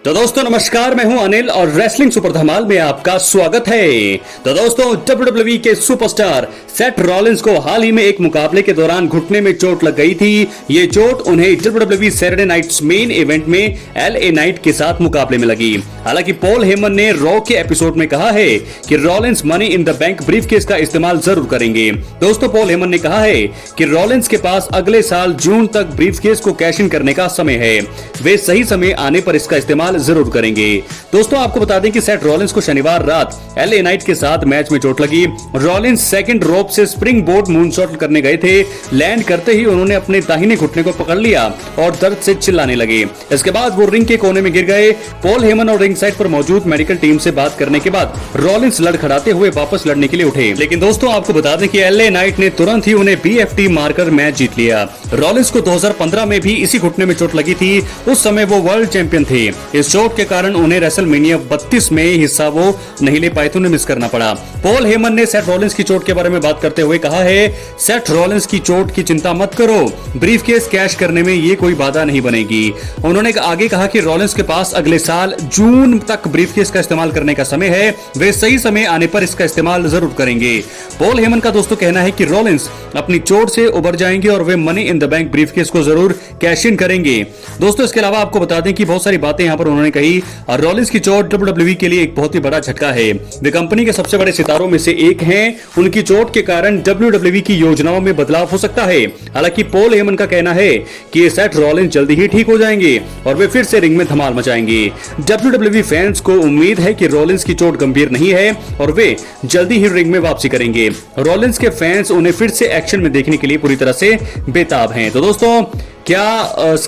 तो दोस्तों नमस्कार, मैं हूं अनिल और रेसलिंग सुपर धमाल में आपका स्वागत है। तो दोस्तों WWE के सुपरस्टार सेथ रॉलिंस को हाल ही में एक मुकाबले के दौरान घुटने में चोट लग गई थी। ये चोट उन्हें WWE Saturday night's main event में LA नाइट के साथ मुकाबले में लगी। हालांकि पॉल हेमन ने रॉ के एपिसोड में कहा है कि Rollins money in the bank briefcase का इस्तेमाल जरूर करेंगे। दोस्तों पॉल हेमन ने कहा है कि रॉलिंस के पास अगले साल जून तक ब्रीफकेस को कैश इन करने का समय है। वे सही समय आने पर इसका इस्तेमाल जरूर करेंगे। दोस्तों आपको बता दें कि सेथ रॉलिंस को शनिवार रात LA नाइट के साथ मैच में चोट लगी। रॉलिंस सेकंड रोप से स्प्रिंग बोर्ड मूनसॉल्ट करने गए थे। लैंड करते ही उन्होंने अपने दाहिने घुटने को पकड़ लिया और दर्द से चिल्लाने लगे। इसके बाद वो रिंग के कोने में गिर गए। पॉल हेमन और रिंग साइड पर मौजूद मेडिकल टीम से बात करने के बाद रॉलिंस लड़खड़ाते हुए वापस लड़ने के लिए उठे। लेकिन दोस्तों आपको बता दें कि LA नाइट ने तुरंत ही उन्हें BFT मारकर मैच जीत लिया। रॉलिंस को 2015 में भी इसी घुटने में चोट लगी थी। उस समय वो वर्ल्ड चैंपियन थे। इस चोट के कारण उन्हें रेसलमेनिया 32 में हिस्सा वो नहीं ले पाए थे, उन्हें मिस करना पड़ा। पॉल हेमन ने सेथ रॉलिंस की चोट के बारे में बात करते हुए कहा है, सेथ रॉलिंस की चोट की चिंता मत करो, ब्रीफकेस कैश करने में ये कोई बाधा नहीं बनेगी। उन्होंने आगे कहा कि रॉलिंस के पास अगले साल जून तक ब्रीफकेस का इस्तेमाल करने का समय है। वे सही समय आने पर इसका इस्तेमाल जरूर करेंगे। पॉल हेमन का दोस्तों कहना है कि रॉलिंस अपनी चोट से उबर जाएंगे और वे money in the bank briefcase को जरूर कैश इन करेंगे। दोस्तों इसके अलावा आपको बता दें कि बहुत सारी बातें यहां पर उन्होंने कही। रॉलिंस की चोट WWE के लिए एक बहुत ही बड़ा झटका है। वे कंपनी के सबसे बड़े सितारों में से एक हैं। उनकी चोट के कारण WWE की योजनाओं में बदलाव हो सकता है। हालांकि पॉल हेमन का कहना है कि सेथ रॉलिंस जल्दी ही ठीक हो जाएंगे और वे फिर से रिंग में धमाल मचाएंगे। WWE फैंस को उम्मीद है कि रॉलिंस की चोट गंभीर नहीं है और वे जल्दी ही रिंग में वापसी करेंगे। रॉलिंस के फैंस उन्हें फिर से एक्शन में देखने के लिए पूरी तरह से बेताब हैं। तो दोस्तों क्या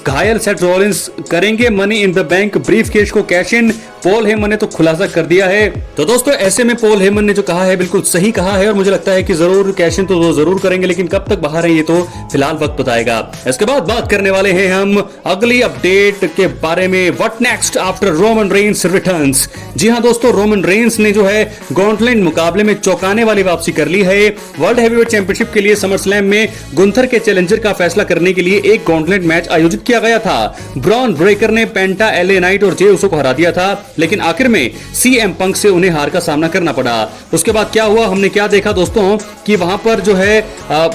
घायल सेथ रॉलिंस करेंगे money in the bank briefcase को कैश इन? पॉल हेमन ने तो खुलासा कर दिया है। तो दोस्तों ऐसे में पॉल हेमन ने जो कहा है बिल्कुल सही कहा है और मुझे लगता है कि जरूर कैश इन तो वो जरूर करेंगे, लेकिन कब तक बाहर है ये तो फिलहाल वक्त बताएगा। इसके बाद बात करने वाले हैं हम अगली अपडेट के बारे में, what next after Roman Reigns returns. जी हां दोस्तों, रोमन रेंस ने जो है गॉन्टलेट मुकाबले में चौंकाने वाली वापसी कर ली है। वर्ल्ड हैवीवेट चैंपियनशिप के लिए समर स्लैम में गुंथर के चैलेंजर का फैसला करने के लिए एक गॉन्टलेट मैच आयोजित किया गया था। ब्रॉन ब्रेकर ने पेंटा, LA नाइट और जे उसो को हरा दिया था, लेकिन आखिर में CM पंक से उन्हें हार का सामना करना पड़ा। उसके बाद क्या हुआ, हमने क्या देखा दोस्तों कि वहां पर जो है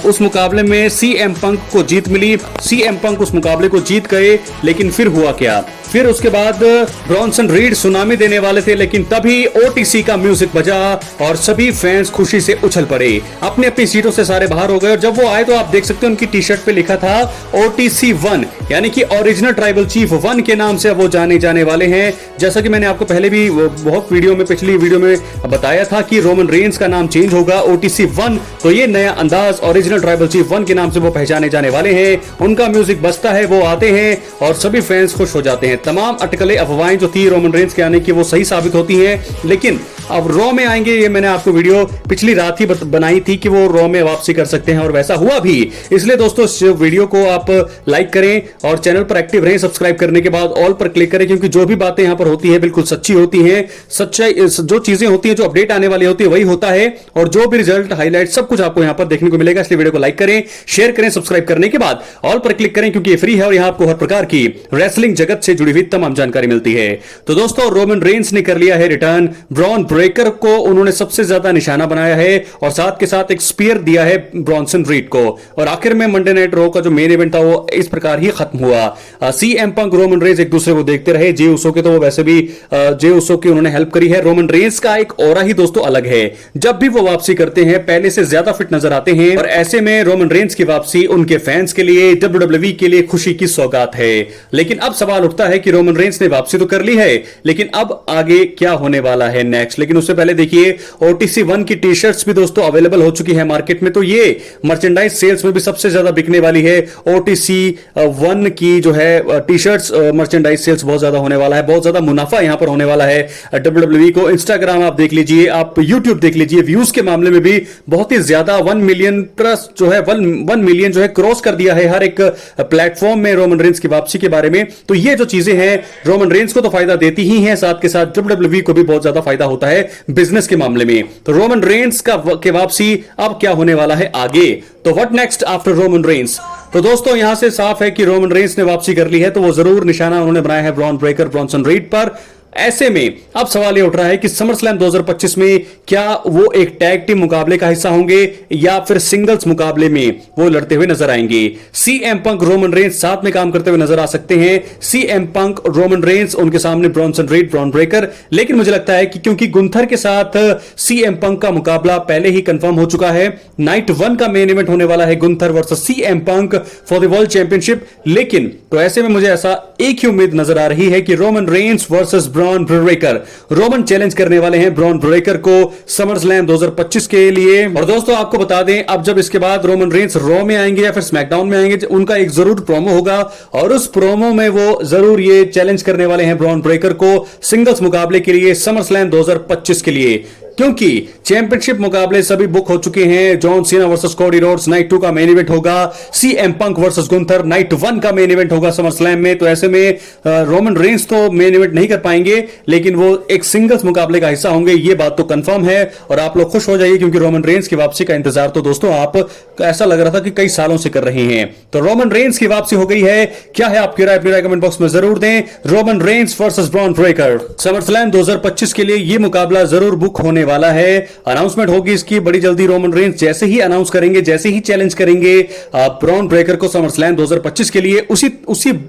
उस मुकाबले में CM पंक को जीत मिली। CM पंक उस मुकाबले को जीत गए, लेकिन फिर हुआ क्या, फिर उसके बाद ब्रॉन्सन रीड सुनामी देने वाले थे, लेकिन तभी OTC का म्यूजिक बजा और सभी फैंस खुशी से उछल पड़े। अपनी अपनी सीटों से सारे बाहर हो गए और जब वो आए तो आप देख सकते हैं उनकी टी शर्ट पे लिखा था OTC 1, यानी कि ओरिजिनल ट्राइबल चीफ 1 के नाम से वो जाने जाने वाले हैं। जैसा कि मैंने आपको पहले भी बहुत पिछली वीडियो में बताया था कि रोमन रेंस का नाम चेंज होगा OTC 1, तो ये नया अंदाज ओरिजिनल ट्राइबल चीफ 1 के नाम से वो पहचाने जाने वाले हैं। उनका म्यूजिक बजता है, वो आते हैं और सभी फैंस खुश हो जाते हैं। तमाम अटकलें अफवाहें जो थी रोमन रेंस के आने की वो सही साबित होती हैं, लेकिन अब रॉ में आएंगे। ये मैंने आपको वीडियो पिछली रात ही बनाई थी कि वो रॉ में वापसी कर सकते हैं और वैसा हुआ भी। इसलिए दोस्तों इस वीडियो को आप लाइक करें और चैनल पर एक्टिव रहें। सब्सक्राइब करने के बाद ऑल पर क्लिक करें, क्योंकि जो भी बातें यहां पर होती है बिल्कुल सच्ची होती हैं। सच्चाई जो चीजें होती हैं, जो अपडेट आने वाली होती है वही होता है और जो भी रिजल्ट हाईलाइट सब कुछ आपको यहां पर देखने को मिलेगा। इसलिए वीडियो को लाइक करें, शेयर करें, सब्सक्राइब करने के बाद ऑल पर क्लिक करें, क्योंकि ये फ्री है और यहां आपको हर प्रकार की रेसलिंग जगत से जुड़ी हुई तमाम जानकारी मिलती है। तो दोस्तों रोमन रेंस ने कर लिया है रिटर्न। ब्रॉन ब्रेकर को उन्होंने सबसे ज्यादा निशाना बनाया है और साथ के साथ एक स्पीयर दिया है ब्रॉन्सन रीड को। और आखिर में मंडे नाइट रॉ का जो मेन इवेंट था वो इस प्रकार ही खत्म हुआ। CM पंक रोमन रेंस एक दूसरे को देखते रहे। जे उसो के तो वो वैसे भी जे उसो की उन्होंने हेल्प करी है। रोमन रेंस का एक ऑरा ही दोस्तों अलग है। जब भी वो वापसी करते हैं पहले से ज्यादा फिट नजर आते हैं और ऐसे में रोमन रेंस की वापसी उनके फैंस के लिए, WWE के लिए खुशी की सौगात है। लेकिन अब सवाल उठता है कि रोमन रेंस ने वापसी तो कर ली है, लेकिन अब आगे क्या होने वाला है नेक्स्ट। लेकिन उससे पहले देखिए OTC 1 की टी शर्ट्स भी दोस्तों अवेलेबल हो चुकी है मार्केट में, तो ये मर्चेंडाइज सेल्स में भी सबसे ज्यादा बिकने वाली है। OTC 1 की जो है टी शर्ट्स मर्चेंडाइज सेल्स बहुत ज्यादा होने वाला है, बहुत ज्यादा मुनाफा यहां पर होने वाला है WWE को। इंस्टाग्राम आप देख लीजिए, आप यूट्यूब देख लीजिए, व्यूज के मामले में भी बहुत ही ज्यादा 1 मिलियन प्लस जो है 1 मिलियन जो है क्रॉस कर दिया है हर एक प्लेटफॉर्म में रोमन रेंस की वापसी के बारे में। तो ये जो चीजें हैं रोमन रेंस को तो फायदा देती ही हैं, साथ के साथ WWE को भी बहुत ज्यादा फायदा होता है बिजनेस के मामले में। तो रोमन रेंस का के वापसी अब क्या होने वाला है आगे, तो what next after Roman Reigns. तो दोस्तों यहां से साफ है कि रोमन रेंस ने वापसी कर ली है, तो वो जरूर निशाना उन्होंने बनाया है ब्रॉन ब्रेकर ब्रॉनसन रीड पर। ऐसे में अब सवाल ये उठ रहा है कि समरस्लैम 2025 में क्या वो एक टैग टीम मुकाबले का हिस्सा होंगे या फिर सिंगल्स मुकाबले में वो लड़ते हुए नजर आएंगे। सीएम पंक रोमन रेंस साथ में काम करते हुए नजर आ सकते हैं। सीएम पंक रोमन रेंस, उनके सामने ब्रॉनसन रीड ब्रॉन ब्रेकर। लेकिन मुझे लगता है कि क्योंकि गुंथर के साथ सीएम पंक का मुकाबला पहले ही कंफर्म हो चुका है, नाइट 1 का मेन इवेंट होने वाला है Gunther versus CM Punk for the world championship. लेकिन तो ऐसे में मुझे ऐसा एक ही उम्मीद नजर आ रही है कि Roman Reigns versus Bron Breakker, Roman challenge करने वाले हैं ब्रॉन ब्रेकर को समरस्लैम 2025 के लिए। और दोस्तों आपको बता दें, अब जब इसके बाद रोमन रेंस रॉ में आएंगे या फिर स्मैकडाउन में आएंगे, उनका एक जरूर प्रोमो होगा और उस प्रोमो में वो जरूर ये चैलेंज करने वाले हैं ब्रॉन ब्रेकर को सिंगल्स मुकाबले के लिए समरस्लैम 2025 के लिए, क्योंकि चैंपियनशिप मुकाबले सभी बुक हो चुके हैं। John Cena versus Cody Rhodes night 2 का मेन इवेंट होगा। CM Punk versus Gunther night 1 का मेन इवेंट होगा समरस्लैम में। तो ऐसे में रोमन रेंस तो मेन इवेंट नहीं कर पाएंगे, लेकिन वो एक सिंगल्स मुकाबले का हिस्सा होंगे, ये बात तो कंफर्म है। और आप लोग खुश हो जाइए क्योंकि रोमन रेंस की वापसी का इंतजार तो दोस्तों आप ऐसा लग रहा था कि कई सालों से कर रहे हैं। तो रोमन रेंस की वापसी हो गई है। क्या है आपकी राय? अपनी राय कमेंट बॉक्स में जरूर दें। Roman Reigns versus Bron Breakker SummerSlam 2025 के लिए ये मुकाबला जरूर बुक होने वाला है। अनाउंसमेंट होगी इसकी बड़ी जल्दी। रोमन रेंस जैसे ही अनाउंस करेंगे, जैसे ही चैलेंज करेंगे ब्रॉन ब्रेकर को समरस्लैम 2025 के लिए,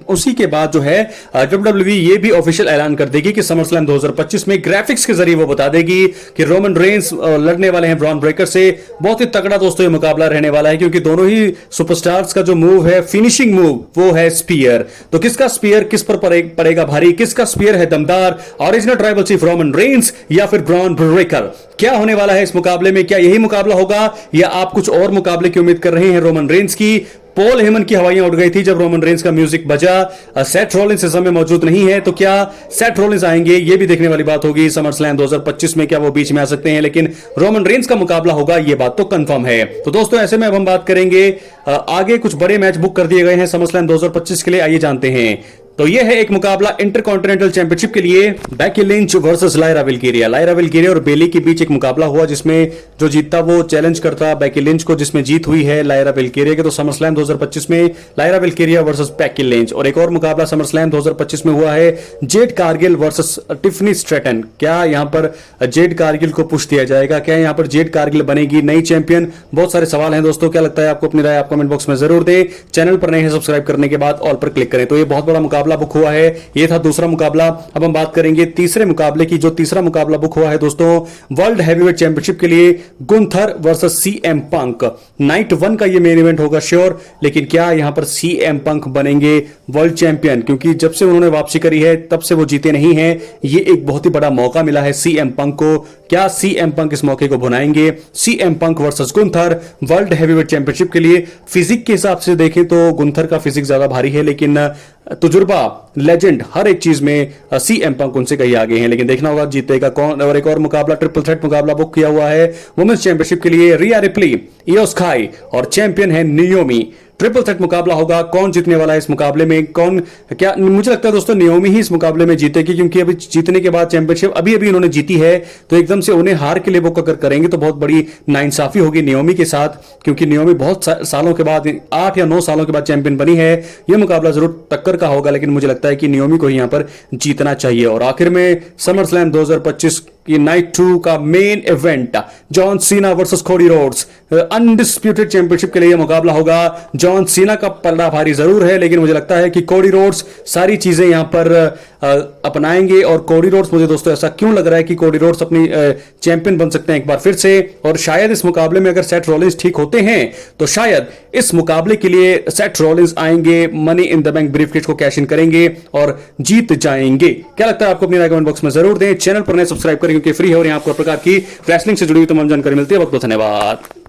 उसी के बाद जो है WWE ये भी ऑफिशियल ऐलान कर देगी कि समरस्लैम 2025 में ग्राफिक्स के जरिए वो बता देगी कि रोमन रेंस लड़ने वाले हैं ब्रॉन ब्रेकर से। बहुत ही तगड़ा दोस्तों ये मुकाबला रहने वाला है, क्योंकि दोनों ही सुपरस्टार्स का जो मूव है, फिनिशिंग मूव, वो है स्पीयर। तो किसका स्पीयर किस पर पड़ेगा भारी? किसका स्पीयर है दमदार? Original tribal chief Roman Reigns या फिर ब्रॉन ब्रेकर? क्या होने वाला है इस मुकाबले में? क्या यही मुकाबला होगा या आप कुछ और मुकाबले की उम्मीद कर रहे हैं रोमन रेंस की? पॉल हेमन की हवाइयां उड़ गई थी जब रोमन रेंस का म्यूजिक बजा। सेथ रॉलिंस इस समय मौजूद नहीं है, तो क्या सेथ रॉलिंस आएंगे? ये भी देखने वाली बात होगी। समरस्लैम 2025 में क्या वो बीच में आ सकते हैं? लेकिन रोमन रेंस का मुकाबला होगा, ये बात तो कंफर्म है। तो दोस्तों ऐसे में अब हम बात करेंगे आगे कुछ बड़े मैच बुक कर दिए गए हैं समरस्लैम 2025 के लिए, आइए जानते हैं। तो यह है एक मुकाबला इंटरकॉन्टिनेंटल चैंपियनशिप के लिए, Becky Lynch versus Lyra Valkyria. Lyra Valkyria और बेली के बीच एक मुकाबला हुआ जिसमें जो जीतता वो चैलेंज करता बेकी लिंच को, जिसमें जीत हुई है लायरा विल्किरिया के। तो समरस्लैम 2025 में लायरा विल्किरिया वर्सेस बेकी लिंच। और एक और मुकाबला समरस्लैम 2025 में हुआ है Jade Cargill versus Tiffany Stratton. क्या यहां पर जेड कारगिल को पुश दिया जाएगा? क्या यहां पर जेड कारगिल बनेगी नई चैंपियन? बहुत सारे सवाल हैं दोस्तों, क्या लगता है आपको? अपनी राय आप कमेंट बॉक्स में जरूर दें। चैनल पर नए हैं सब्सक्राइब करने के बाद ऑल पर क्लिक करें। तो ये बहुत बड़ा मुकाबला बुक हुआ है, ये था दूसरा मुकाबला। अब हम बात करेंगे तीसरे मुकाबले की। जो तीसरा मुकाबला बुक हुआ है दोस्तों वर्ल्ड हैवीवेट चैंपियनशिप के लिए, Gunther versus CM Punk. Night 1 का ये मेन इवेंट होगा श्योर, लेकिन क्या यहां पर सीएम पंक बनेंगे वर्ल्ड चैंपियन? क्योंकि जब से उन्होंने वापसी करी है तब से वो जीते नहीं हैं। ये एक बहुत ही बड़ा मौका मिला है सीएम पंक को। क्या सीएम पंक इस मौके को भुनाएंगे? CM Punk versus Gunther world heavyweight championship के लिए। फिजिक के हिसाब से देखें तो गुंथर का फिजिक ज्यादा भारी है, लेकिन तजुर्बा, लेजेंड, हर एक चीज में सीएम पंक उनसे कहीं आगे हैं। लेकिन देखना होगा जीतेगा कौन। और एक और मुकाबला ट्रिपल थ्रेट मुकाबला बुक किया हुआ है वुमेन्स चैंपियनशिप के लिए, रिया रिप्ली, इयो स्काई और चैंपियन है नियोमी। ट्रिपल थ्रेट मुकाबला होगा, कौन जीतने वाला है इस मुकाबले में? कौन क्या? मुझे लगता है दोस्तों नियोमी ही इस मुकाबले में जीतेगी, क्योंकि अभी जीतने के बाद चैंपियनशिप अभी उन्होंने जीती है, तो एकदम से उन्हें हार के लिए बुक अगर करेंगे तो बहुत बड़ी नाइंसाफी होगी नियोमी के साथ, क्योंकि नियोमी बहुत सालों के बाद, 8 या 9 सालों के बाद चैंपियन बनी है। यह मुकाबला जरूर टक्कर का होगा, लेकिन मुझे लगता है कि नियोमी को यहां पर जीतना चाहिए। और आखिर में समरस्लैम 2025 की नाइट 2 का main event, John Cena versus Cody Rhodes undisputed championship के लिए यह मुकाबला होगा। जॉन सीना का पलड़ा भारी जरूर है, लेकिन मुझे लगता है कि कोडी रोड्स सारी चीजें यहां पर अपनाएंगे। और कोडी रोड्स, मुझे दोस्तों ऐसा क्यों लग रहा है कि कोडी रोड्स अपनी चैंपियन बन सकते हैं एक बार फिर से। और शायद इस मुकाबले में अगर सेथ रॉलिंस ठीक होते हैं तो शायद इस मुकाबले के लिए सेथ रॉलिंस आएंगे, money in the bank briefcase को कैश इन करेंगे और जीत जाएंगे। क्या लगता है आपको? अपनी राय कमेंट बॉक्स में जरूर दें। चैनल पर नए सब्सक्राइब करें क्योंकि फ्री है और यहां आपको प्रकार की रेसलिंग से जुड़ी हुई तमाम जानकारी मिलती है। बहुत बहुत धन्यवाद।